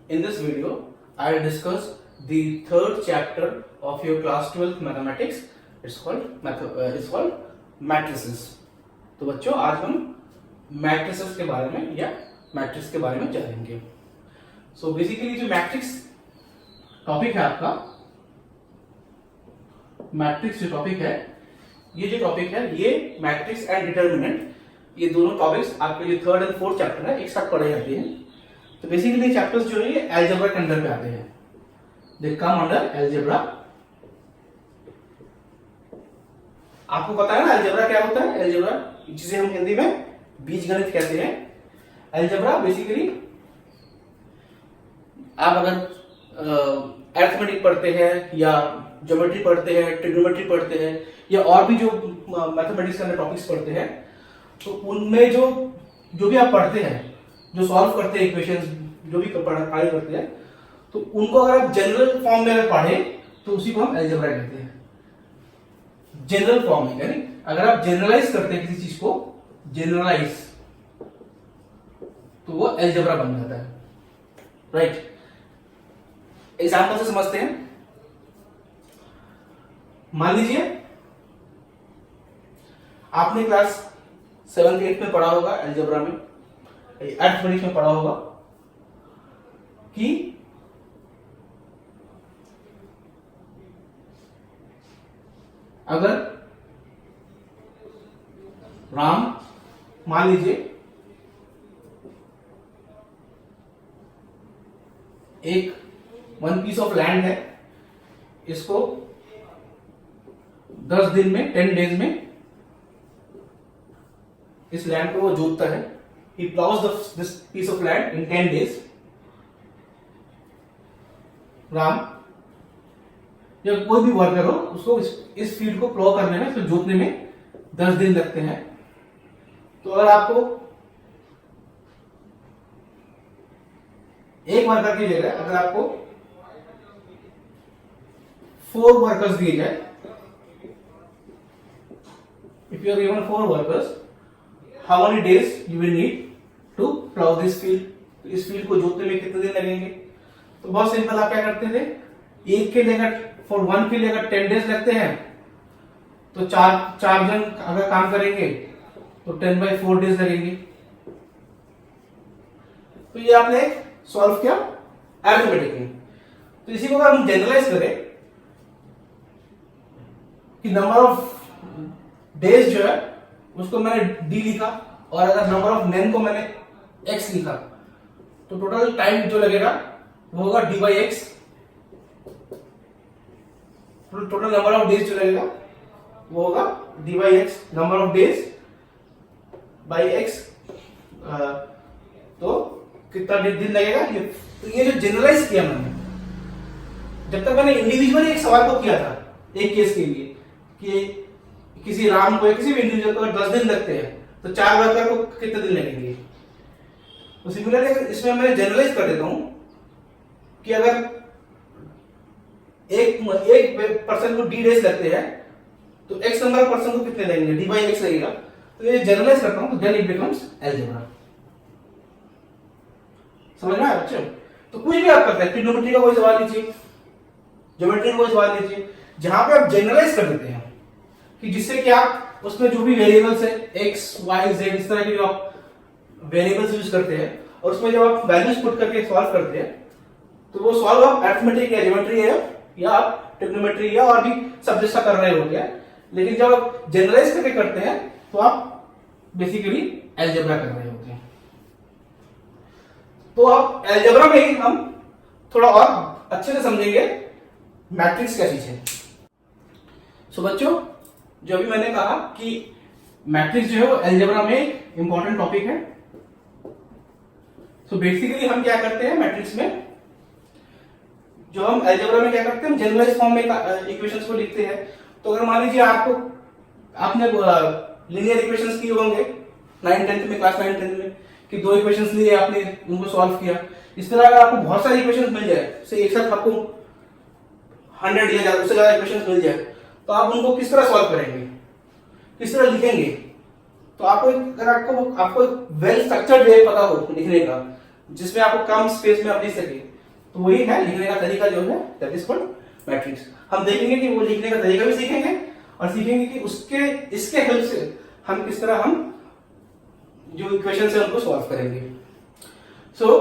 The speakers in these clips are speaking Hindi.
In this video, I will discuss the third chapter of your class 12th mathematics. It's called matrices. तो बच्चों आज हम मैट्रिसेस के बारे में या मैट्रिक्स के बारे में जानेंगे. सो बेसिकली जो मैट्रिक्स टॉपिक है आपका, मैट्रिक्स जो टॉपिक है, ये मैट्रिक्स एंड डिटर्मिनेंट, ये दोनों टॉपिक्स आपके लिए थर्ड एंड फोर्थ चैप्टर है, एक साथ पढ़े जाते हैं. तो बेसिकली चैप्टर्स जो है ये अलजेब्रा के अंदर पे आते हैं. दे कम अंडर अलजेब्रा. आपको पता है ना अलजेब्रा क्या होता है? अलजेब्रा जिसे हम हिंदी में बीजगणित कहते हैं. अलजेब्रा बेसिकली आप अगर अरिथमेटिक पढ़ते हैं या ज्योमेट्री पढ़ते हैं, ट्रिग्नोमेट्री पढ़ते हैं या और भी जो मैथमेटिक्स के अंदर टॉपिक्स पढ़ते हैं, तो उनमें जो भी आप पढ़ते हैं, जो सॉल्व करते हैं इक्वेशंस, जो भी पढ़ाई करते हैं, तो उनको अगर आप जनरल फॉर्म में अगर पढ़ें तो उसी को हम अलजेब्रा कहते हैं. जनरल फॉर्म में, यानी अगर आप जनरलाइज करते हैं किसी चीज को, जनरलाइज, तो वो अलजेब्रा बन जाता है. राइट. एग्जाम्पल से समझते हैं. मान लीजिए आपने क्लास 7th 8th में पढ़ा होगा अलजेब्रा में, अरिथमेटिक में पढ़ा होगा कि अगर राम, मान लीजिए एक वन पीस ऑफ लैंड है, इसको 10 दिन में, 10 डेज में इस लैंड को वो जोतता है. He plows this piece of land in 10 days. Ram या कोई भी वर्कर हो, उसको इस फील्ड को प्लॉ करने में, इसको जोतने में 10 दिन लगते हैं. तो अगर आपको एक वर्कर की जगह अगर आपको 4 वर्कर्स दिए जाए, if you are given 4 workers, how many days you will need to plow this field? तो इस फील्ड को जोतने में कितने दिन लगेंगे? तो बहुत सिंपल, आप क्या करते थे, एक के लिए फॉर वन फील्ड अगर 10 डेज लगते हैं, तो चार जन अगर काम करेंगे तो 10/4 डेज लगेंगे. तो ये आपने सॉल्व किया अरिथमेटिक में. तो इसी को अगर हम जनरलाइज करें कि नंबर ऑफ डेज जो है उसको मैंने डी लिखा, और अगर नंबर ऑफ मेन को मैंने एक्स लिखा, तो टोटल टाइम जो लगेगा वो होगा d/x. Total number of days जो लगेगा वो होगा d/x, number of days by x. तो कितना दिन लगेगा ये. तो ये जो जनरलाइज किया मैंने, जब तक मैंने इंडिविजुअली एक सवाल को किया था एक केस के लिए कि किसी राम को या किसी भी इंडिविजुअल को अगर 10 दिन लगते हैं, तो 4 वर्कर को कितने दिन लगेंगे. तो सिमिलरली इसमें मैं जनरलाइज कर देता हूं कि अगर एक पर्सन को डी डेज लगते हैं, तो एक्स नंबर ऑफ पर्सन को कितने लगेंगे, d/x लगेगा. तो ये जनरलाइज करता हूं, तो देन इट बिकम्स अलजेब्रा. समझ में आया बच्चों? तो कुछ भी आप करते हैं, ट्रिग्नोमेट्री का कोई सवाल लीजिए, ज्योमेट्री का कोई सवाल लीजिए, जहां पे आप जनरलाइज कर देते हैं कि जिससे कि आप उसमें जो भी वेरिएबल्स है x, y, z, इस तरह के जो आप वेरिएबल्स यूज करते हैं, और उसमें जब आप वैल्यूज पुट करके सॉल्व करते हैं, तो वो सॉल्व आप अरिथमेटिक या ज्योमेट्री है या आप ट्रिग्नोमेट्री या और भी सब्जेक्ट्स का कर रहे होते हैं. लेकिन जब आप जनरलाइज करके करते हैं तो आप बेसिकली अलजेब्रा कर रहे होते हैं. तो अब अलजेब्रा में ही हम थोड़ा और अच्छे से समझेंगे मैट्रिक्स क्या चीज है. सो बच्चों, जो अभी मैंने कहा कि मैट्रिक्स जो है वो अलजेब्रा में एक इंपॉर्टेंट टॉपिक है. सो बेसिकली हम क्या करते हैं मैट्रिक्स में, जो हम अलजेब्रा में क्या करते हैं, हम जनरलाइज फॉर्म में इक्वेशंस को लिखते हैं. तो अगर मान लीजिए आपने लीनियर इक्वेशंस किए होंगे 9th 10th में, क्लास 9th 10th में, कि 2 इक्वेशंस लिए, आपने उनको सॉल्व किया. इस तरह अगर आपको बहुत सारी इक्वेशंस मिल जाए, से एक साथ आपको 100 या उससे ज्यादा इक्वेशंस मिल जाए, तो आप उनको किस तरह सॉल्व करेंगे, किस तरह लिखेंगे. तो आपको वेल स्ट्रक्चर्ड वे पता हो लिखने का, जिसमें आपको कम स्पेस में आप लिख सके, तो वही है लिखने का तरीका जो है, दैट इज कॉल्ड मैट्रिक्स। हम देखेंगे कि वो लिखने का तरीका भी सीखेंगे और सीखेंगे कि उसके इसके हेल्प से हम किस तरह हम जो इक्वेशन है उनको सॉल्व करेंगे। सो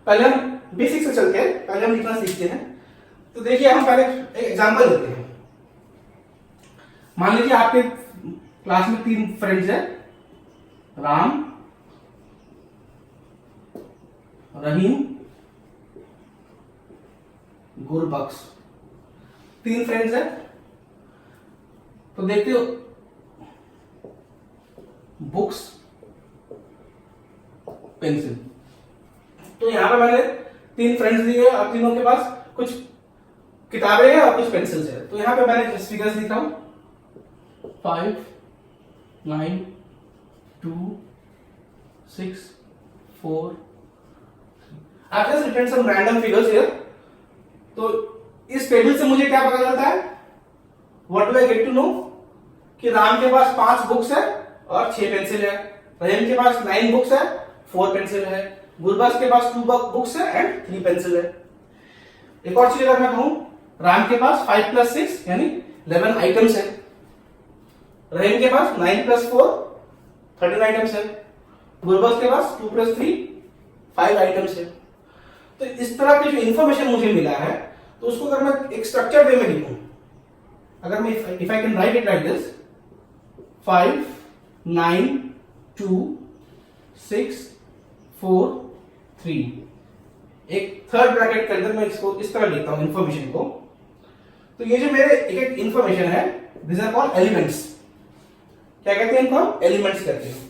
पहले हम बेसिक से चलते हैं, पहले हम लिखना सीखते हैं। तो देखिए हम पहले एक एग्जांपल लेते हैं। मान लीजिए आपके क्लास में 3 फ्रेंड्स हैं, राम, रहीम, गुरबख्श, 3 फ्रेंड्स हैं। तो देखते हो बुक्स, पेंसिल। तो यहां पे मैंने 3 फ्रेंड्स दिए, अब तीनों के पास कुछ किताबें हैं और कुछ पेंसिल्स है। तो यहां पे मैंने फिगर्स लिखा हूं 5, 9, 2, 6, 4। I've just written some random figures here. तो इस टेबल से मुझे क्या पता चलता है? What do I get to know? कि राम के पास 5 बुक्स है और 6 पेंसिल है, रहीम के पास 9 बुक्स है, 4 पेंसिल है, गुरबख्श के पास 2 बुक्स है एंड 3 पेंसिल है। एक और चीज अगर मैं कहूं, राम के पास 5 + 6 यानी 11 आइटम्स है, रहीम के पास 9 + 4 13 आइटम्स है, गुरबख्श के पास 2 + 3 5 आइटम्स है। तो इस तरह की जो इंफॉर्मेशन मुझे मिला है, तो उसको अगर मैं एक स्ट्रक्चर वे में लिखूं, अगर मैं if I can write it like this 5, 9, 2, 6, 4, 3, एक थर्ड ब्रैकेट के अंदर मैं इसको इस तरह लिखता हूं इंफॉर्मेशन को। तो ये जो मेरे एक इंफॉर्मेशन है, दिस आर कॉल्ड एलिमेंट्स। क्या कहते हैं इनको? एलिमेंट्स कहते हैं।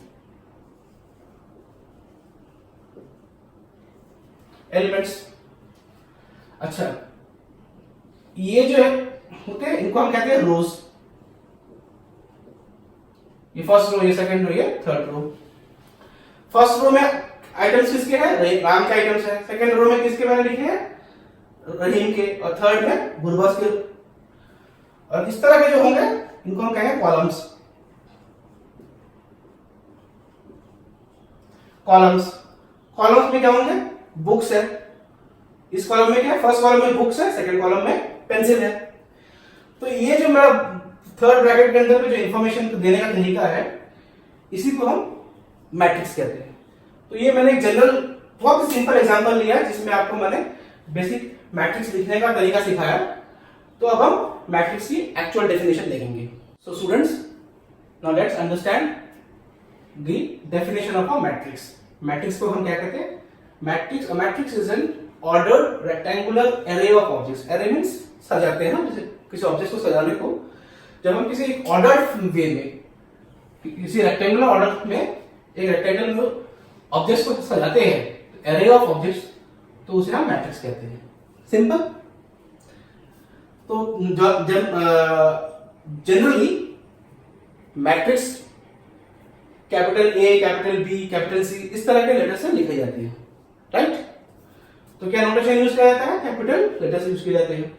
एलिमेंट्स। अच्छा, ये जो है होते हैं, इनको हम कहते हैं रोज। ये फर्स्ट रो, ये सेकंड रो, ये थर्ड रो। फर्स्ट रो में आइटम्स किसके हैं? राम के आइटम्स है। सेकंड रो में किसके मैंने लिखे हैं? रहीम के। और थर्ड में गुरबख्श के। और इस तरह के जो होंगे इनको हम कहेंगे कॉलम्स। कॉलम्स में क्या होंगे? बुक्स है। इस कॉलम में क्या है? फर्स्ट कॉलम में बुक्स है, सेकंड कॉलम में पेंसिल है। तो ये जो मेरा थर्ड ब्रैकेट के अंदर में जो इंफॉर्मेशन देने का तरीका है, इसी को हम मैट्रिक्स कहते हैं। तो ये मैंने एक जनरल बहुत ही सिंपल एग्जांपल लिया है जिसमें आपको मैंने बेसिक मैट्रिक्स लिखने का तरीका सिखाया। तो अब हम मैट्रिक्स की एक्चुअल डेफिनेशन देखेंगे। So students, now let's understand the definition of a matrix. Matrix को हम क्या कहते हैं? Matrix, matrix is an ordered rectangular array of objects. Array means सजाते हैं ना, जैसे किसी ऑब्जेक्ट को सजाने को जब हम किसी ऑर्डर्ड वे में, किसी रेक्टेंगुलर ऑर्डर में एक रेक्टेंगल में ऑब्जेक्ट्स को सजाते हैं, एरे ऑफ ऑब्जेक्ट्स, तो उसे हम मैट्रिक्स कहते हैं। सिंपल। तो generally matrix capital A, capital B, capital C इस तरह के लेटर से लिखी जाती है, राइट? तो क्या नोटेशन यूज किया जाता है? कैपिटल लेटर से यूज किए जाते हैं।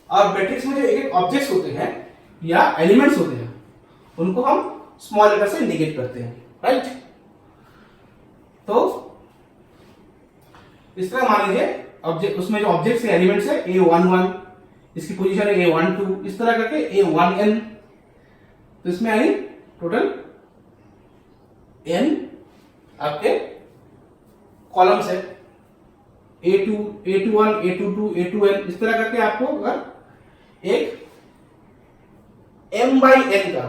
और मैट्रिक्स में जो एक ऑब्जेक्ट्स होते हैं या एलिमेंट्स होते हैं, उनको हम स्मॉल लेटर से इंडिकेट करते हैं, राइट? तो इस तरह मान लीजिए ऑब्जेक्ट, उसमें जो ऑब्जेक्ट्स है, एलिमेंट्स है A11, इसकी पोजीशन है A12, इस तरह करके A1n। तो इसमें आई टोटल n आपके कॉलम्स है, A2, A21, A22, A2n, इस तरह करके आपको अगर एक m/n का,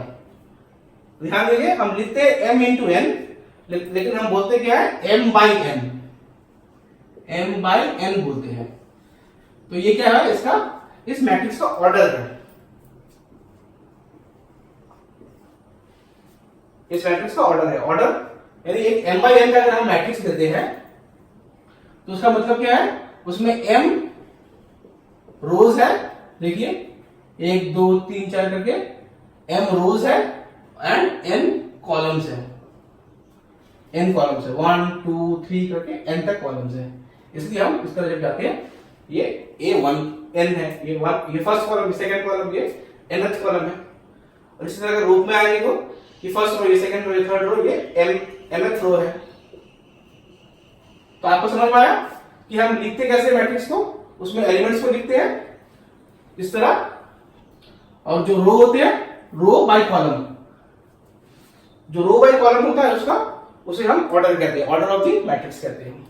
ध्यान दीजिए हम लिखते हैं m into n, लेकिन हम बोलते क्या है? m/n, m/n बोलते हैं। तो ये क्या है? इसका, इस मैट्रिक्स का ऑर्डर है। इस मैट्रिक्स का ऑर्डर है। ऑर्डर यानी एक m/n का अगर हम मैट्रिक्स देते हैं तो उसका मतलब क्या है? उसमें m रोज है, देखिए 1 2 3 4 करके m रोज है एंड n कॉलम्स है। n कॉलम्स है, 1 2 3 करके n तक कॉलम्स है। इसलिए हम इस तरह जब जाते हैं, ये A1n है, ये फर्स्ट कॉलम, सेकंड कॉलम, ये nth कॉलम है। और इसी तरह रूप में आएंगे तो ये फर्स्ट रो, ये सेकंड रो, ये थर्ड रो, ये mth रो है। तो आपको समझ में आया? कि हम लिखते कैसे मैट्रिक्स को, उसमें एलिमेंट्स को लिखते हैं इस तरह, और जो रो होते हैं रो बाय कॉलम, जो रो बाय कॉलम होता है उसका, उसे हम ऑर्डर कहते हैं, ऑर्डर ऑफ द मैट्रिक्स कहते हैं।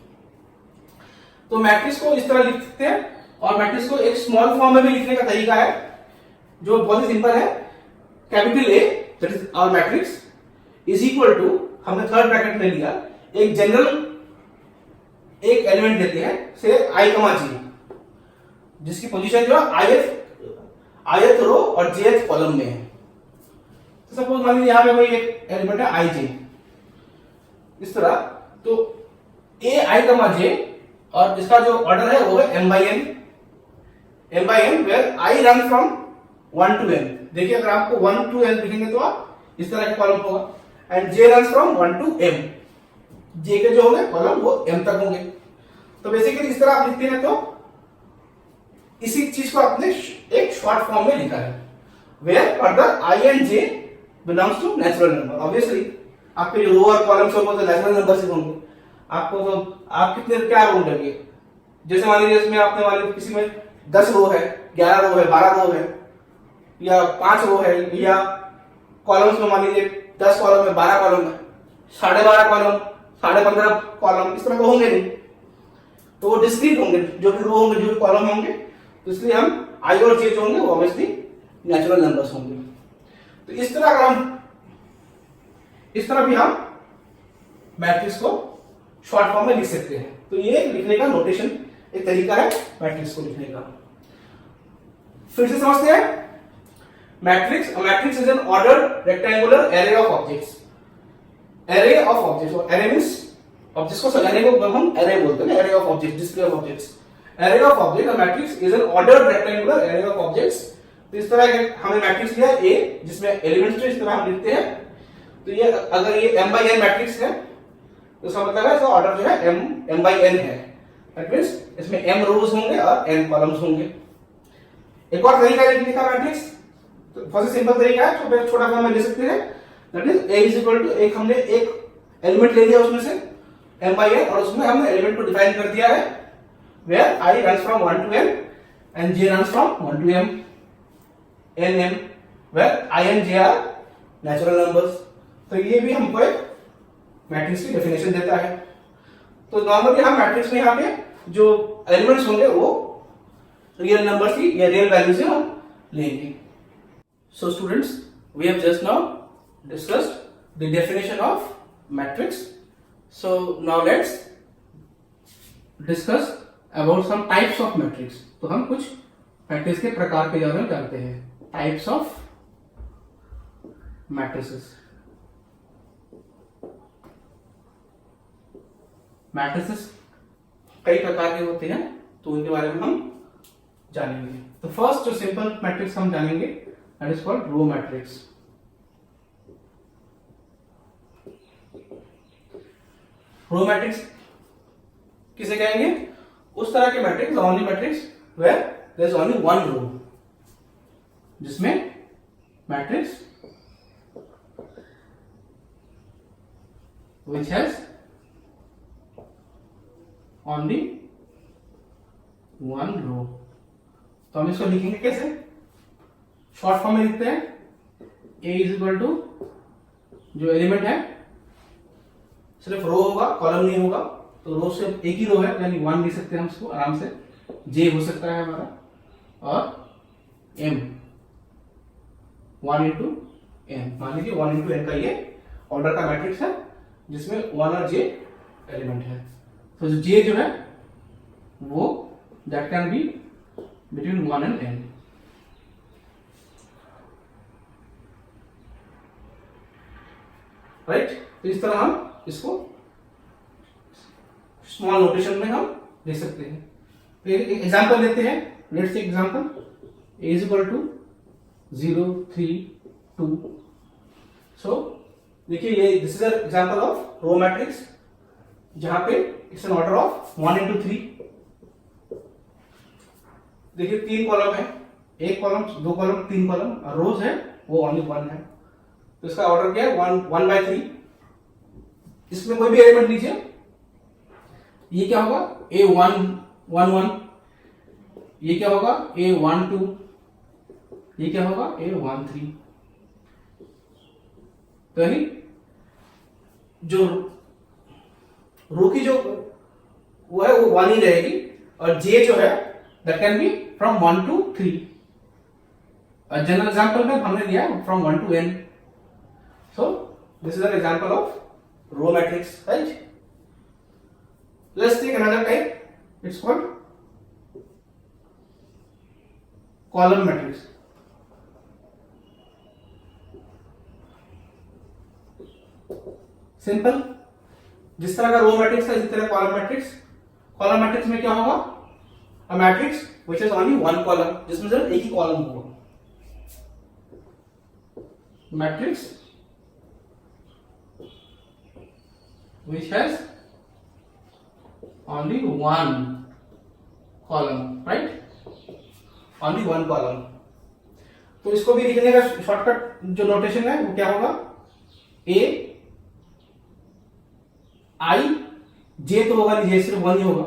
तो मैट्रिक्स को इस तरह लिखते हैं, और मैट्रिक्स को एक स्मॉल फॉर्म में भी लिखने का तरीका है जो बहुत ही सिंपल है। Capital A that is our matrix is equal to, हमने थर्ड ब्रैकेट में लिया, एक जनरल एक एलिमेंट देते हैं से आई कमा जी, जिसकी पोजीशन जो है ith रो और jth कॉलम में है। तो सपोज मान लीजिए यहां पे कोई एक एलिमेंट है आई जे, इस तरह, तो ए आई कमा जे, और इसका जो ऑर्डर है वो है m by n where i run from 1 to n। देखिए अगर आपको 1 to n लिखेंगे तो आप इस तरह का कॉलम होगा, and j run from 1 to m, j के जो होंगे कॉलम वो m तक होंगे। तो बेसिकली इस तरह आप लिखते हैं, तो इसी चीज को आपने एक शॉर्ट फॉर्म में लिखा है, where further i and j belongs to natural number. Obviously आपके जो रो और कॉलम्स होंगे तो नेचुरल नंबर से होंगे। आपको तो आप कितने क्या रो लगे, जैसे मान लीजिए इसमें आपने मान लीजिए किसी में 10 रो है, 11 रो है, 12 रो है, या 5 रो है, या कॉलम्स में मान लीजिए 10 कॉलम है, 12 कॉलम है, 12.5 कॉलम, 15.5 कॉलम, इस तरह के होंगे नहीं, तो वो डिस्क्रीट होंगे, जो भी रो होंगे, जो भी कॉलम होंगे, तो इसलिए हम आई और जे जो होंगे वो ऑब्वियसली नेचुरल नंबर्स होंगे। तो इस तरह अगर हम, इस तरह भी हम मैट्रिक्स को शॉर्ट फॉर्म में लिख सकते हैं। तो ये लिखने का नोटेशन एक तरीका है मैट्रिक्स को लिखने का। फिर से समझते हैं, matrix is an ordered rectangular array of objects. Array of objects, array means objects को सजाने को हम एरे बोलते हैं, array of objects, display of objects. Array of object, matrix is an ordered rectangular array of objects. तो इस तरह के हमने मैट्रिक्स लिया ए, जिसमें एलिमेंट्स जो इस तरह हम लिखते हैं। तो ये अगर ये m by n मैट्रिक्स है तो इसका मतलब है इसका ऑर्डर जो है m by n है, दैट मींस इसमें m रोज होंगे और n कॉलम्स होंगे। एक और तरीका है लिखने का मैट्रिक्स, तो बहुत ही सिंपल तरीका है, छोटा फॉर्म में लिख सकते हैं, that is a is equal to, एक हमने एक एलिमेंट ले लिया उसमें से m by n, और उसमें हमने एलिमेंट को डिफाइन कर दिया है, where i runs from 1 to n and j runs from 1 to m, nm, where i and j are natural numbers। तो ये भी हमको एक मैट्रिक्स की डेफिनेशन देता है। तो नॉर्मली हम मैट्रिक्स में यहाँ पे जो एलिमेंट्स होंगे वो रियल नंबर्स की या रियल वैल्यू से हम लेंगे। So students, we have just now discussed the definition of matrix. So now let's discuss about some types of matrix. तो हम कुछ मैट्रिक्स के प्रकार के बारे में जानते हैं, टाइप्स ऑफ मैट्रिसेस। मैट्रिसेस कई प्रकार के होते हैं, तो उनके बारे में हम जानेंगे। तो फर्स्ट जो सिंपल मैट्रिक्स हम जानेंगे that is called row matrix. Row matrix किसे कहेंगे? उस तरह के matrix, only matrix where there is only one row, जिसमें matrix which has only one row। तो हम इसको लिखेंगे कैसे? शॉर्ट फॉर्म में लिखते हैं, a इज इक्वल टू, जो एलिमेंट है सिर्फ रो होगा, कॉलम नहीं होगा, तो रो सिर्फ एक ही रो है, यानी 1 लिख सकते हैं हम इसको आराम से, j हो सकता है हमारा, और m 1 into n। मान लीजिए 1 into n का ये ऑर्डर का मैट्रिक्स है, जिसमें 1 और j एलिमेंट है। तो जो j जो है वो that can be between 1 and n। Right, तो इस तरह हम इसको स्मॉल नोटेशन में हम दे सकते हैं। तो एक एग्जांपल लेते हैं, let's take example a is equal to 0 3 2। So देखिए ये this is example of row matrix, जहां पे it's an order of 1 into 3। देखिए 3 कॉलम है, एक कॉलम, 2 कॉलम, 3 कॉलम, और रोज है वो ओनली 1 है, तो इसका ऑर्डर क्या है 1 by 3। इसमें कोई भी एलिमेंट लीजिए, ये क्या होगा A111, ये क्या होगा A12, ये क्या होगा A13। तो यानी जो रो की जो वो है वो 1 ही रहेगी, और J जो है that can be from 1 to 3। General example में हमने दिया from 1 to n। So this is an example of row matrix, right. Let's take another type, it's called column matrix. Simple, जिस तरह का रो मैट्रिक्स था इसी तरह कॉलम मैट्रिक्स। कॉलम मैट्रिक्स में क्या होगा, a matrix which is only one column, जिसमें सिर्फ एक ही कॉलम होगा। Matrix which has only one column, right? Only one column। तो इसको भी लिखने का शॉर्टकट जो नोटेशन है वो क्या होगा, A I J तो होगा नहीं, J सिर्फ 1 ही होगा,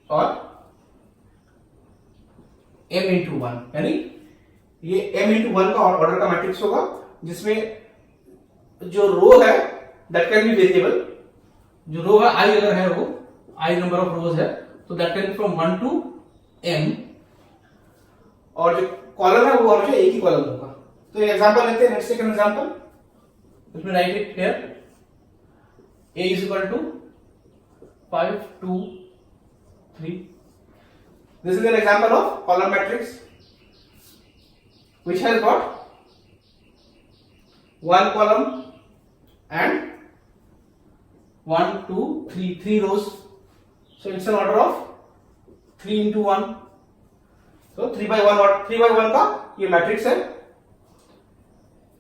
और M into 1, यानी ये M into 1 का ऑर्डर का मैट्रिक्स होगा, जिसमें जो रो है दैट कैन बी वेरिएबल। जो रो है I अगर है, वो I नंबर ऑफ रोज है, तो that can be from 1 to m, और जो कॉलम है वो हमेशा एक ही कॉलम होगा। तो ये एग्जांपल लेते हैं, लेट्स टेक एन एग्जांपल, इसमें right it here, A is equal to 5 2 3। This is an example of column matrix which has got one column and 1 2 3 rows, so it's an order of 3 into 1, so 3 by 1 और 3 by 1 का ये मैट्रिक्स है,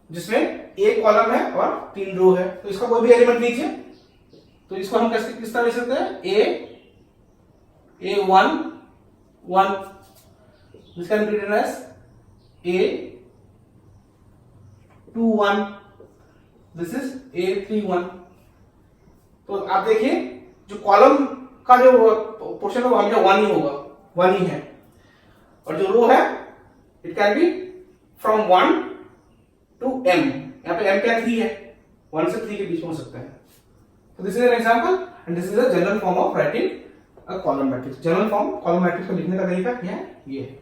जिसमें एक कॉलम है और 3 रो है। तो इसका कोई भी एलिमेंट लीजिए, तो इसको हम किस तरह लिख सकते हैं, A1 1, this can be written as A2 1, this is A3 1। तो आप देखिए जो कॉलम का जो पोर्शन है वो हमेशा 1 ही होगा, 1 ही है, और जो रो है it can be from 1 to m। यहाँ पे m क्या 3 है, 1 से 3 के बीच में हो सकता है। तो this is an example and this is a general form of writing a column matrix. General form column matrix को लिखने का तरीका क्या है, ये है।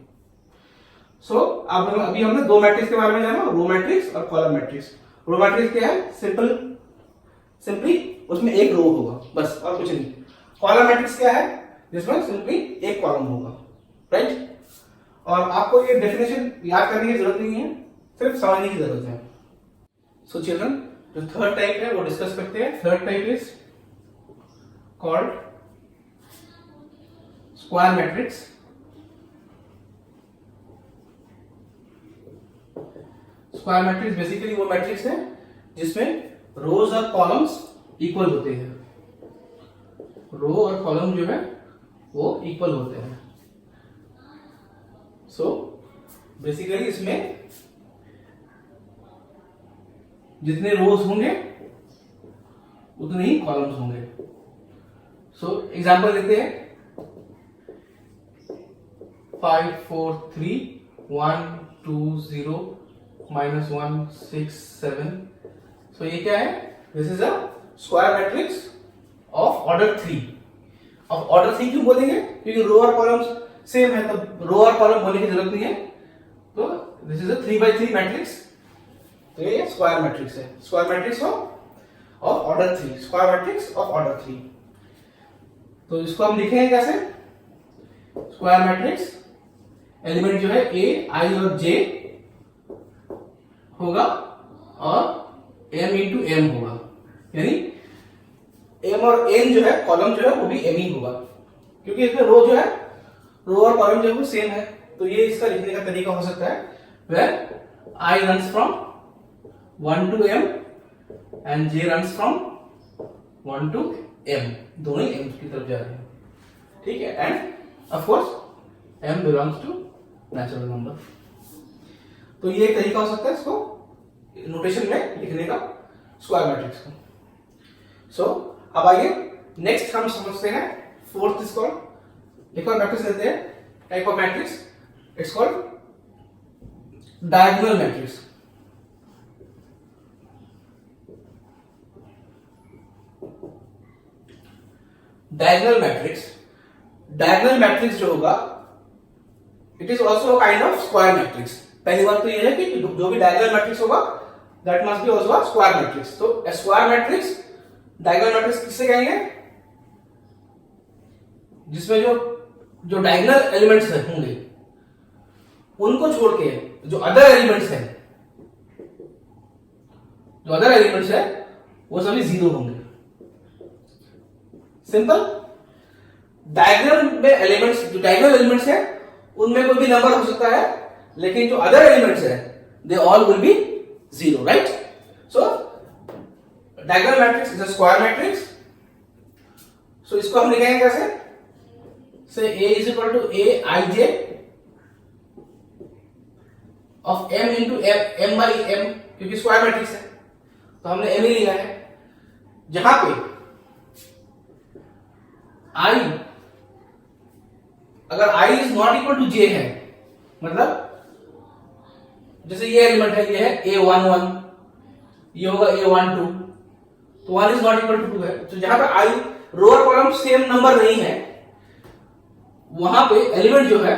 सो अब अभी हमने दो मैट्रिक्स के बारे में जाना, रो मैट्रिक्स और कॉलम मैट्रिक्स। रो मैट्रिक्स क्या है, सिंपली उसमें एक रो होगा बस, और कुछ नहीं। कॉलम मैट्रिक्स क्या है, जिसमें सिंपली एक कॉलम होगा, राइट। और आपको ये डेफिनेशन याद करने की जरूरत नहीं है, सिर्फ समझने की जरूरत है। सो चिल्ड्रन, जो थर्ड टाइप है वो डिस्कस करते हैं। Third type is called square matrix. Square matrix basically वो मैट्रिक्स है जिसमें रोज और कॉलम्स इक्वल होते हैं। रो और कॉलम जो है वो इक्वल होते हैं। सो बेसिकली इसमें जितने रोज होंगे उतने ही कॉलम्स होंगे। सो एग्जांपल लेते हैं, 5 4 3 1 2 0 -1 6 7। सो ये क्या है, this is a square matrix of order 3। अब ऑर्डर 3 क्यों बोलेंगे, क्योंकि रो और कॉलम्स सेम है, तो रो और कॉलम बोलने की जरूरत नहीं है। तो this is a 3 by 3 matrix. तो ये स्क्वायर मैट्रिक्स है, square matrix of order 3, square matrix of order 3। तो इसको हम लिखेंगे कैसे, स्क्वायर मैट्रिक्स एलिमेंट जो है ए आई और जे होगा और m इंटू एम होगा, यानी m और n जो है कॉलम जो है वो भी m ही होगा, क्योंकि इसमें रो जो है, रो और कॉलम जो है वो सेम है। तो ये इसका लिखने का तरीका हो सकता है, where i runs from 1 to m and j runs from 1 to m, दोनों ही m की तरफ जा रहे हैं, ठीक है। And of course m belongs to natural number. तो ये एक तरीका हो सकता है इसको नोटेशन में लिखने का, स्क्वायर मैट्रिक्स को। सो अब आइए नेक्स्ट हम समझते हैं फोर्थ इज कॉल्ड, एक और मैट्रिक्स लेते हैं, type of matrix, it's called diagonal matrix. Diagonal matrix, diagonal matrix जो होगा it is also kind of square matrix. पहली बात तो ये है कि जो भी डायगोनल मैट्रिक्स होगा that must be also a square matrix. तो स्क्वायर मैट्रिक्स, डायगोनल मैट्रिक्स किससे कहेंगे? जिसमें जो डायगोनल एलिमेंट्स होंगे उनको छोड़ के जो अदर एलिमेंट्स हैं, जो अदर एलिमेंट्स है वो सभी जीरो होंगे। सिंपल। डायग्राम में एलिमेंट्स, जो डायगोनल एलिमेंट्स है उनमें कोई भी नंबर हो सकता है, लेकिन जो अदर एलिमेंट्स है they all will be zero, right? So diagonal matrix is a square matrix. So इसको हम लिखेंगे कैसे? Say A is equal to A ij of m into m by m, क्योंकि स्क्वायर मैट्रिक्स है तो हमने m ही लिया है, जहां पे i अगर i is not equal to j है, मतलब जैसे ये एलिमेंट है, ये है a11, ये होगा a12, तो 1 इज नॉट इक्वल टू 2 है। तो जहां पे i row or column same number नहीं है वहां पे एलिमेंट जो है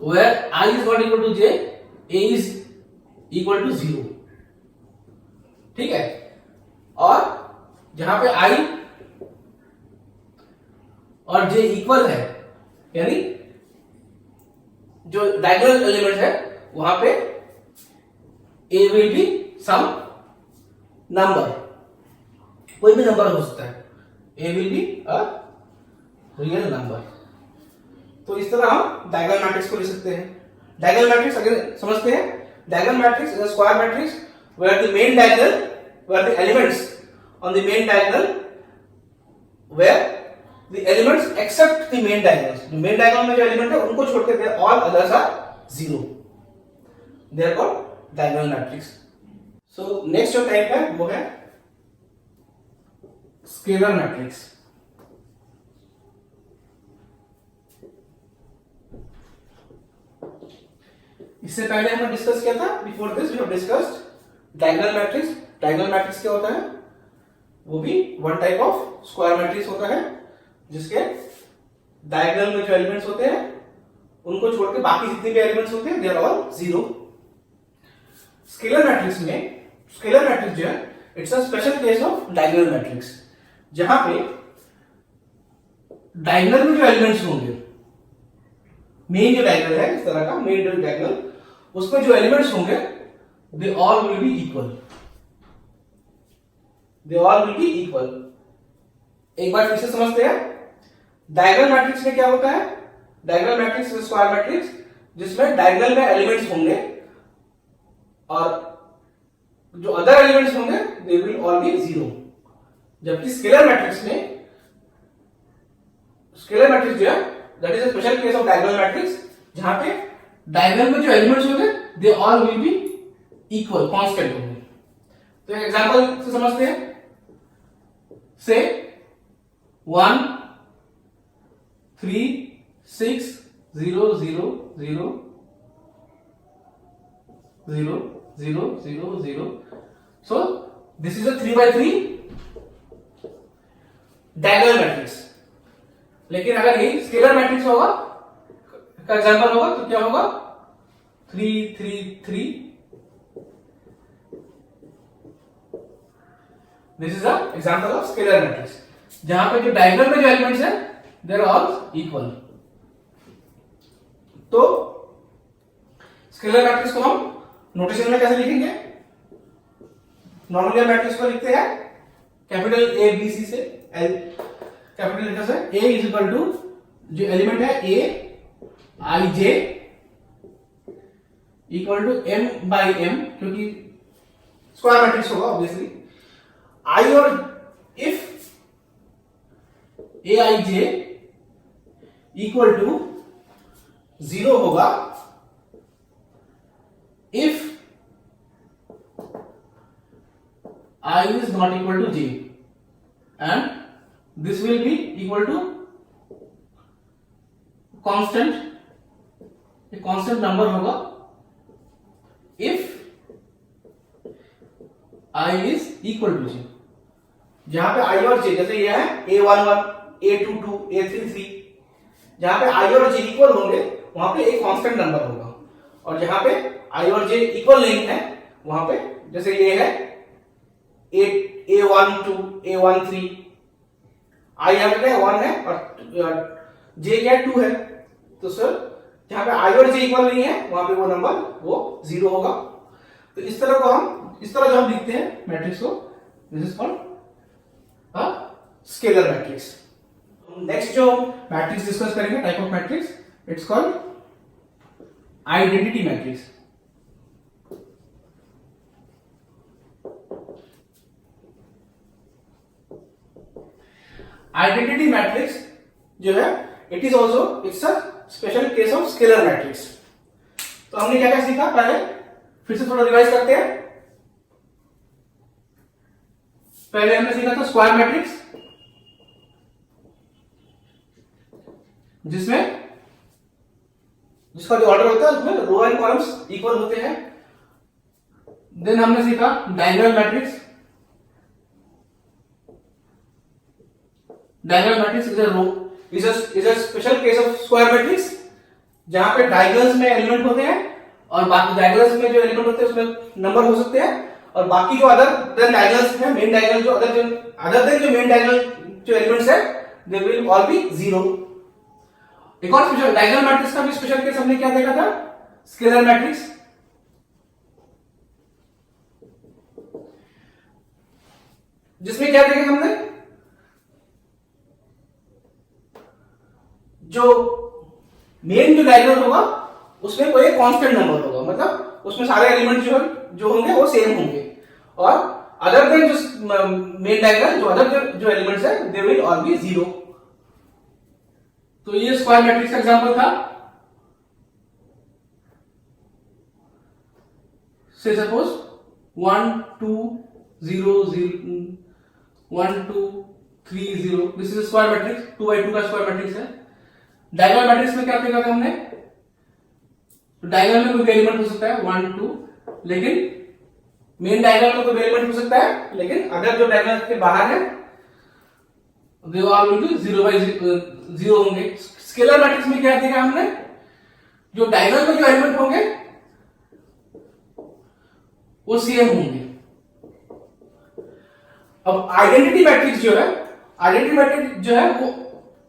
where I is not equal to j, A is equal to 0, ठीक है? और जहां पे I और j इक्वल है, यानी जो डायगोनल एलिमेंट है वहां पे A will be some number, कोई भी नंबर हो सकता है, A will be a real number। तो इस तरह हम डायगोनल मैट्रिक्स को लिख सकते हैं। डायगोनल मैट्रिक्स अगर समझते हैं, diagonal matrix is a square matrix where the main diagonal, where the elements on the main diagonal, where the elements except the main diagonals, जो मेन डायगोनल में जो एलिमेंट है उनको छोड़ के all others are zero, they are called diagonal matrix. So next जो टाइप है वो है स्केलर मैट्रिक्स। इससे पहले हमने डिस्कस किया था, before this we have discussed diagonal matrix. Diagonal matrix क्या होता है? वो भी one type of square matrix होता है, जिसके डायगोनल में जो एलिमेंट्स होते हैं उनको छोड़ के बाकी जितने भी एलिमेंट्स होते हैं they are all zero. Scalar matrix में, स्केलर मैट्रिक्स जो है it's a special case of diagonal matrix, जहां पे डायगोनल में जो एलिमेंट्स होंगे, मेन जो डायगोनल है इस तरह का मेन जो डायगोनल, उसमें जो एलिमेंट्स होंगे दे all will be equal, they all will be equal. एक बार फिर से समझते हैं, डायगोनल मैट्रिक्स में क्या होता है? Diagonal matrix is square matrix जिसमें डायगोनल में एलिमेंट्स होंगे और जो अदर एलिमेंट्स होंगे they will all B zero. जबकि स्केलर मैट्रिक्स में, स्केलर मैट्रिक्स जो है that is a special case of diagonal matrix, जहां पे डायगोनल में जो एलिमेंट्स होंगे दे all will be equal, constant होंगे। तो एक एग्जांपल से समझते हैं, से 1 3 6 0 0 0 0 0 0 0, so this is a 3 by 3 diagonal matrix. लेकिन अगर ये स्केलर मैट्रिक्स होगा का एग्जांपल होगा तो क्या होगा? 3 3 3, this is a example of scalar matrix, जहां पे जो डायगोनल में जो एलिमेंट्स है दे आर ऑल इक्वल। तो स्केलर मैट्रिक्स को हम नोटेशन में कैसे लिखेंगे? नॉर्मल मैट्रिक्स को लिखते हैं कैपिटल ए बी सी से, कैपिटल लेटर से। ए इज इक्वल टू जो एलिमेंट है A I J equal to m by m, क्योंकि स्क्वायर मैट्रिक्स होगा ऑब्वियसली। आई और if A I J equal to 0 होगा if I is not equal to j and this will be equal to constant, एक constant नंबर होगा if I is equal to j, जहां पे I और j जैसे ये है a11, a22, a33, जहां पे I और j इक्वल होंगे वहां पे एक कांस्टेंट नंबर होगा, और जहां पे I और j इक्वल नहीं है वहां पे जैसे ये है a12, a13, I यहाँ पे क्या है 1 है और j क्या है 2 है, तो सर जहां पे I और j इक्वल नहीं है वहां पे वो नंबर वो 0 होगा। तो इस तरह जो हम लिखते हैं मैट्रिक्स को, this is called a scalar matrix. Next जो मैट्रिक्स डिस्कस करेंगे type of matrix, it's called identity matrix. Identity matrix जो है it is also it's a special case of scalar matrix. तो हमने क्या क्या सीखा, पहले फिर से थोड़ा रिवाइज करते हैं। पहले हमने सीखा था स्क्वायर मैट्रिक्स, जिसका जो ऑर्डर होता है उसमें रो एंड कॉलम्स इक्वल होते हैं। देन हमने सीखा diagonal matrix. Diagonal matrix is a special case of square matrix, जहां पे डायगोनल्स में एलिमेंट होते हैं और बाकी डायगोनल्स में जो एलिमेंट होते हैं उसमें नंबर हो सकते हैं, और बाकी जो अदर देन डायगोनल्स में मेन डायगोनल जो अदर देन जो मेन डायगोनल जो एलिमेंट्स है दे विल ऑल बी 0। एक और स्पेशल डायगोनल मैट्रिक्स का भी स्पेशल केस हमने क्या देखा था, स्केलर मैट्रिक्स। जिसमें क्या देखा हमने, जो मेन जो डायगोनल होगा उसमें कोई कांस्टेंट नंबर होगा, मतलब उसमें सारे एलिमेंट जो होंगे वो सेम होंगे, और अदर देन जो मेन डायगोनल जो अदर जो एलिमेंट्स है दे विल ऑल बी 0। तो ये स्क्वायर मैट्रिक्स का एग्जांपल था। से suppose 1 2 0 0 1 2 3 0, this is square matrix, 2 by 2 का स्क्वायर मैट्रिक्स है। डायगोनल मैट्रिक्स में क्या देखा था हमने, तो डायगोनल में कोई एलिमेंट हो सकता है 1 2, लेकिन मेन डायगोनल में कोई एलिमेंट हो सकता है, लेकिन अगर जो डायगोनल के बाहर है they are will be 0 by 0 होंगे। स्केलर मैट्रिक्स में क्या देखा हमने, जो डायगोनल में जो एलिमेंट होंगे वो सेम होंगे। अब आइडेंटिटी मैट्रिक्स जो है वो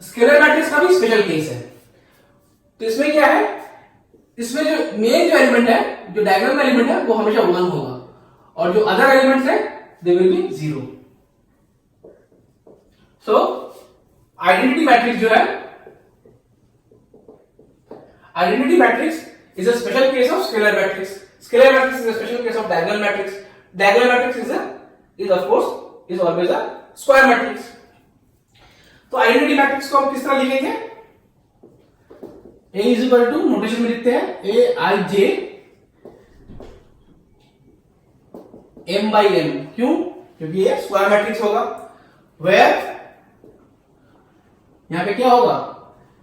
स्केलर मैट्रिक्स का भी स्पेशल केस है। तो इसमें क्या है, इसमें जो मेन जो एलिमेंट है, जो डायगोनल में एलिमेंट है वो हमेशा 1 होगा, और जो अदर एलिमेंट्स है they will be 0। So identity matrix जो है, identity matrix is a special case of scalar matrix. Scalar matrix is a special case of diagonal matrix. Diagonal matrix is of course is always a square matrix. तो आइडेंटिटी मैट्रिक्स को हम किस तरह लिखेंगे, A is equal to, notation में लिखते हैं Aij m by n। क्यों, क्योंकि ये स्क्वायर मैट्रिक्स होगा। वेयर यहां पे क्या होगा,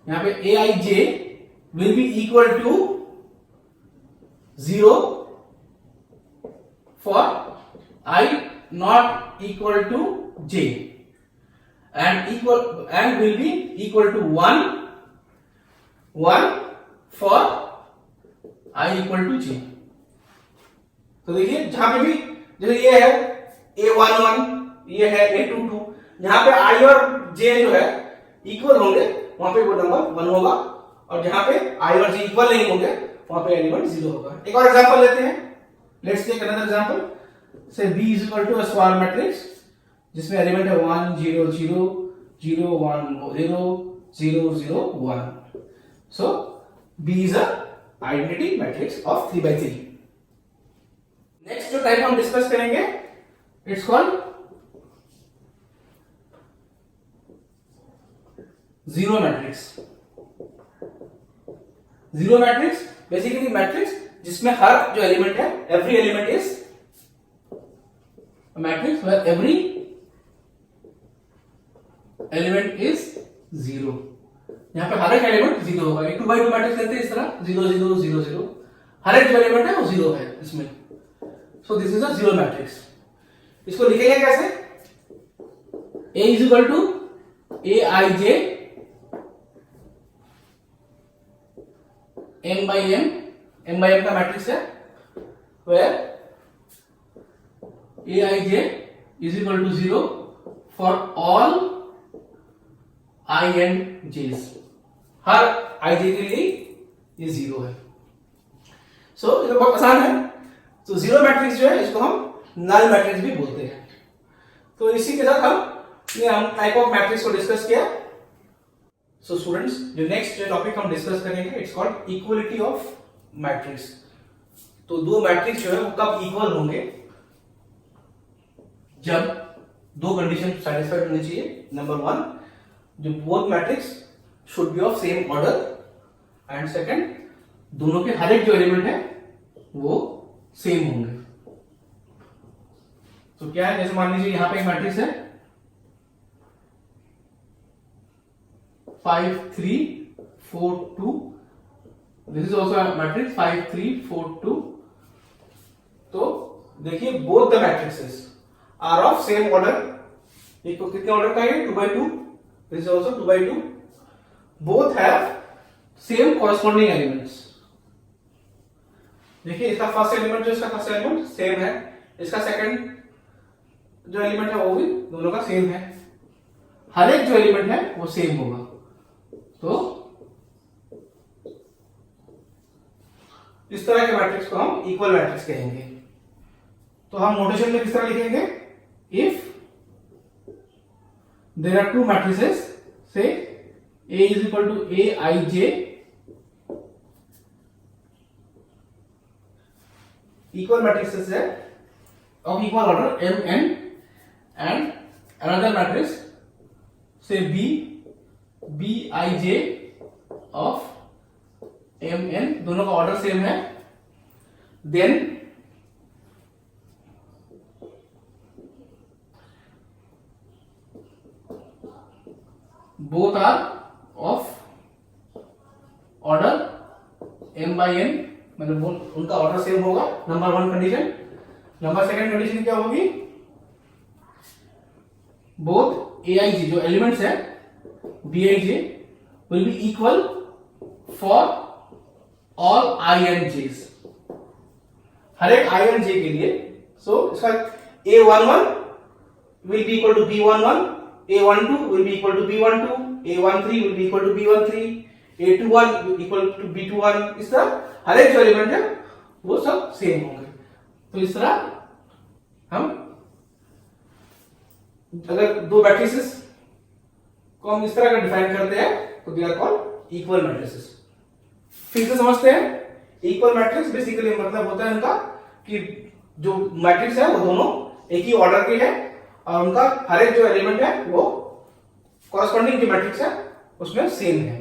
यहां पे Aij will be equal to 0 for I not equal to j, and will be equal to 1 for I equal to j। तो देखिए जहां पे भी जैसे ये है a11, ये है a22, जहां पे I और j जो है इक्वल होंगे वहां पे वो नंबर 1 होगा, और जहां पे I और j इक्वल नहीं होंगे वहां पे एलिमेंट 0 होगा। एक और एग्जांपल लेते हैं, let's take another example. Say B is equal to square matrix जिसमें एलिमेंट है 1 0 0 0 1 0 0 0 1। So B is a identity matrix of 3 by 3। Next जो टाइप हम डिस्कस करेंगे it's called zero matrix. Zero matrix basically matrix जिसमें हर जो एलिमेंट है, every element is matrix where every element is 0। यहाँ पे हर एक एलिमेंट 0 होगा। एक 2 by 2 मैट्रिक्स लेते हैं इस तरह 0 0 0 0, हर एक जो एलिमेंट है वो 0 है इसमें। So this is a zero matrix. इसको लिखेंगे कैसे? A is equal to Aij m by m का मैट्रिक्स है, where Aij is equal to 0 for all I and J's। हर I J के लिए ये 0 है। सो ये तो बहुत आसान है। तो जीरो मैट्रिक्स जो है इसको हम नल मैट्रिक्स भी बोलते हैं। तो इसी के साथ हम टाइप ऑफ मैट्रिक्स को डिस्कस किया। सो स्टूडेंट्स, जो नेक्स्ट टॉपिक हम डिस्कस करेंगे it's called equality of matrix. तो दो मैट्रिक्स जो है वो कब इक्वल होंगे? जब दो कंडीशन सैटिस्फाइड होनी चाहिए। नंबर 1, जो both matrix should be of same order, and second, दोनों के हर एक जो एलिमेंट है वो सेम होंगे। तो क्या है, जैसे मान लीजिए यहां पे एक मैट्रिक्स है 5 3 4 2, दिस इज ऑल्सो मैट्रिक्स 5 3 4 2। तो देखिए both the matrices are of same order. देखो कितने ऑर्डर का है? 2 by 2, this is also 2 by 2। Both have same corresponding elements. देखिए इसका फर्स्ट एलिमेंट जो इसका फर्स्ट एलिमेंट सेम है, इसका सेकंड जो एलिमेंट है वो भी दोनों का सेम है। हर एक जो एलिमेंट है वो सेम होगा। तो इस तरह के मैट्रिक्स को हम इक्वल मैट्रिक्स कहेंगे। तो हम नोटेशन में किस तरह लिखेंगे? If there are two matrices, say A is equal to Aij equal matrices है of equal order m n, and another matrix say Bij of m n, दोनों का ऑर्डर सेम है, then both are of order m by n, मतलब उनका ऑर्डर सेम होगा। Number 1 condition. Number second condition क्या होगी? बोथ Aij जो एलिमेंट्स है Bij will be equal for all I and J's, हर एक I एंड J के लिए। सो इसका A11 will be equal to B11, A12 will be equal to B12, A13 will be equal to B13, A21 equal to B21। इस तरह हर एक जो एलिमेंट है वो सब सेम होंगे। तो इस तरह हम अगर दो मैट्रिसेस को हम इस तरह का डिफाइन करते हैं तो they are called equal matrices. फिर से समझते हैं, इक्वल मैट्रिक्स बेसिकली मतलब होता है उनका कि जो मैट्रिक्स है वो दोनों एक ही ऑर्डर के हैं और उनका हर एक जो एलिमेंट है वो कॉरेस्पॉन्डिंग जो मैट्रिक्स है उसमें सेम है।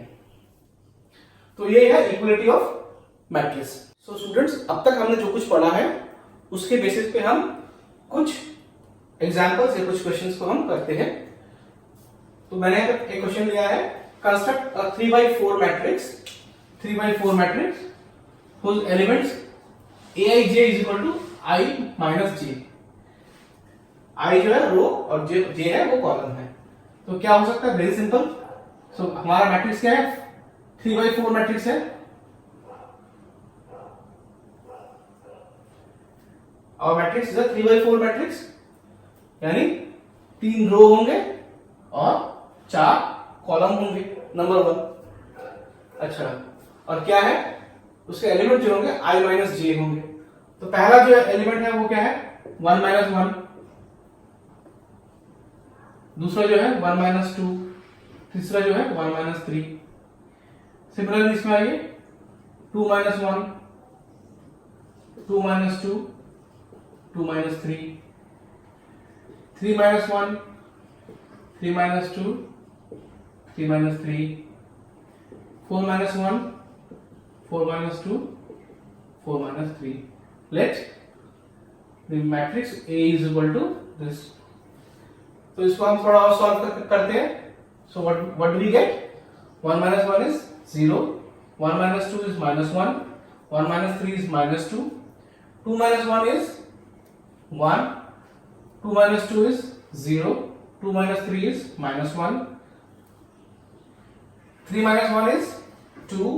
तो ये है equality of matrix. So students, अब तक हमने जो कुछ पढ़ा है उसके बेसिस पे हम कुछ एग्जांपल्स या कुछ क्वेश्चंस को हम करते हैं। तो मैंने एक क्वेश्चन लिया है, construct a 3 by 4 matrix, 3 by 4 matrix whose elements Aij is equal to I minus j। I जो है रो और j है वो कॉलम है। तो क्या हो सकता है? Very simple. सो हमारा मैट्रिक्स क्या है? 3 by 4 मैट्रिक्स है, और मैट्रिक्स इज 3 by 4 मैट्रिक्स, यानी 3 रो होंगे और 4 कॉलम होंगे। नंबर 1। अच्छा, और क्या है? उसके एलिमेंट जो होंगे I माइनस जे होंगे। तो पहला जो एलिमेंट है वो क्या है? 1 माइनस 1, दूसरा जो है 1 माइनस 2, तीसरा जो है 1 माइनस 3। सिमिलरली इसमें आइए 2 minus 1, 2 minus 2, 2 minus 3, 3 minus 1, 3 minus 2, 3 minus 3, 4 minus 1, 4 minus 2, 4 minus 3. Let the matrix A is equal to this. तो इसको हम थोड़ा और सॉल्व करते हैं। So what do we get? 1 minus 1 is 0, 1 minus 2 is -1, 1 minus 3 is -2, 2 minus 1 is 1, 2 minus 2 is 0, 2 minus 3 is -1, 3 minus 1 is 2,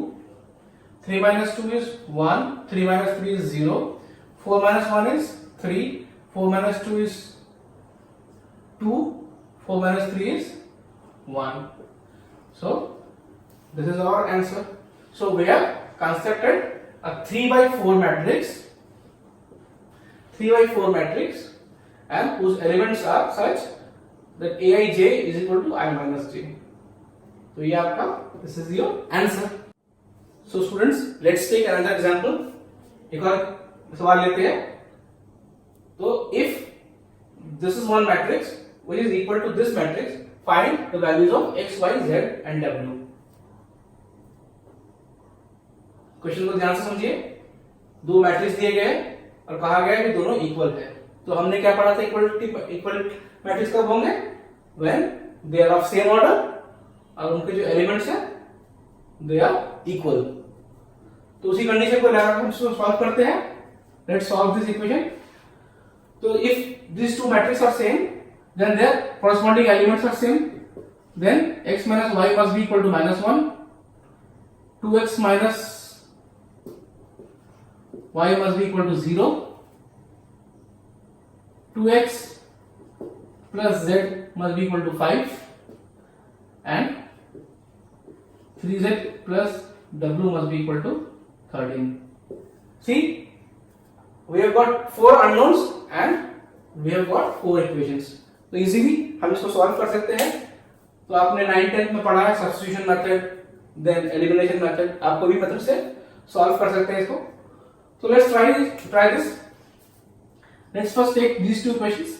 3 minus 2 is 1, 3 minus 3 is 0, 4 minus 1 is 3, 4 minus 2 is 2, 4 minus 3 is 1. So this is our answer. So we have constructed a 3 by 4 matrix, 3 by 4 matrix, and whose elements are such that aij is equal to I minus j. तो ये आपका this is your answer. So students, let's take another example. एक और सवाल लेते हैं। तो if this is one matrix which is equal to this matrix, find the values of x, y, z and w. Question को ध्यान से समझिए। दो मैट्रिक्स दिए गए और कहा गया कि दोनों इक्वल है। तो हमने क्या पढ़ा था? इक्वल मैट्रिक्स कब होंगे? When they are of same order और उनके जो एलिमेंट्स हैं दे आर इक्वल। तो उसी कंडीशन को लेकर हम इसको सॉल्व करते हैं। Let's solve this equation. तो if this two matrix are same, then their corresponding elements are same, then x minus y must be equal to -1, 2x minus y must be equal to 0, 2x plus z must be equal to 5, and 3z plus w must be equal to 13. See, we have got 4 unknowns and we have got 4 equations. तो इजीली हम इसको सॉल्व कर सकते हैं। तो आपने 9th-10th में पढ़ा है substitution method, then elimination method, आपको भी मेथड से सॉल्व कर सकते हैं इसको। तो let's try this. Let's first take these two equations.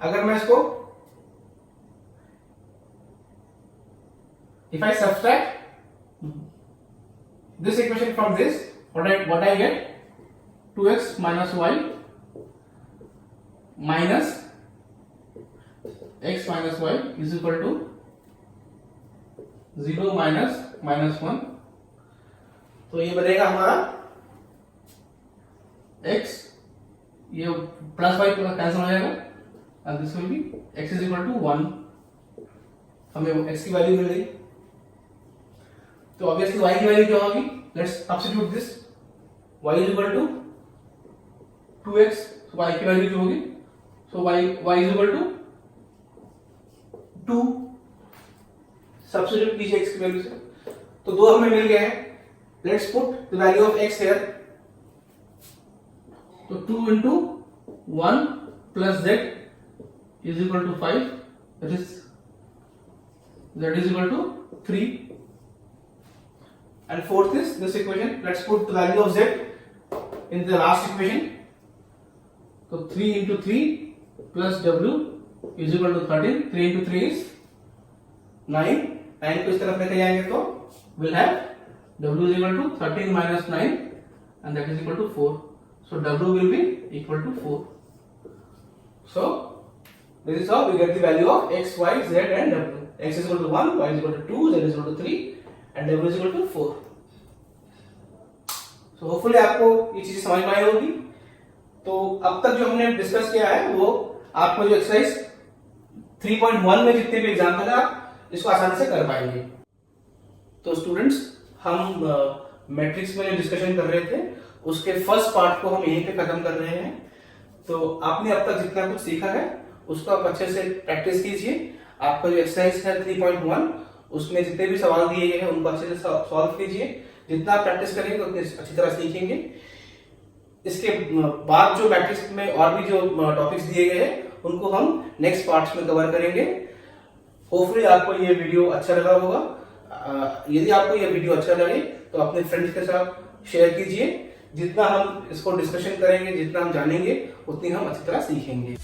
अगर मैं इसको if I subtract this equation from this, what I get? 2x minus y minus x minus y is equal to 0 minus -1। तो ये बनेगा हमारा x, ये प्लस y कैंसिल हो जाएगा और this will be x is equal to 1। हमें x की वैल्यू मिल गई। तो ऑब्वियसली y की वैल्यू क्या होगी? Let's substitute this. y is equal to 2x, तो y की वैल्यू क्या होगी? So y is equal to 2। Substitute कीजिए x की वैल्यू से। तो दो हमें मिल गए हैं। Let's put the value of x here. तो 2 into 1 plus z is equal to 5, that is z is equal to 3, and fourth is this equation. Let's put the value of z in the last equation. So 3 into 3 plus w is equal to 13. 3 into 3 is 9. 9 को इस तरफ लेके जाएंगे तो we'll have w is equal to 13 minus 9 and that is equal to 4. So w will be equal to 4. So this is how we get the value of x, y, z and w. X is equal to 1, y is equal to 2, z is equal to 3 and w is equal to 4. So hopefully आपको ये चीजें समझ में आई होगी। तो अब तक जो हमने डिस्कस किया है वो आपको जो एक्सरसाइज 3.1 में जितने भी एग्जाम्पल है आप इसको आसानी से कर पाएंगे। तो स्टूडेंट्स, हम मैट्रिक्स में जो डिस्कशन कर रहे थे उसके फर्स्ट पार्ट को हम यहीं पे खत्म कर रहे हैं। तो आपने अब तक जितना कुछ सीखा है उसको आप अच्छे से प्रैक्टिस कीजिए। आपका जो एक्सरसाइज है 3.1 उसमें जितने भी सवाल दिए गए हैं उनको अच्छे से सॉल्व कीजिए। जितना आप प्रैक्टिस करेंगे उतने अच्छी तरह सीखेंगे। इसके बाद जो मैट्रिक्स में और भी जो टॉपिक्स दिए गए हैं उनको हम नेक्स्ट पार्ट्स में कवर करेंगे। होपफुली आपको ये वीडियो अच्छा लगा होगा। यदि आपको ये वीडियो अच्छा लगे तो अपने फ्रेंड्स के साथ शेयर कीजिए। जितना हम इसको डिस्कशन करेंगे, जितना हम जानेंगे उतनी हम अच्छी तरह सीखेंगे।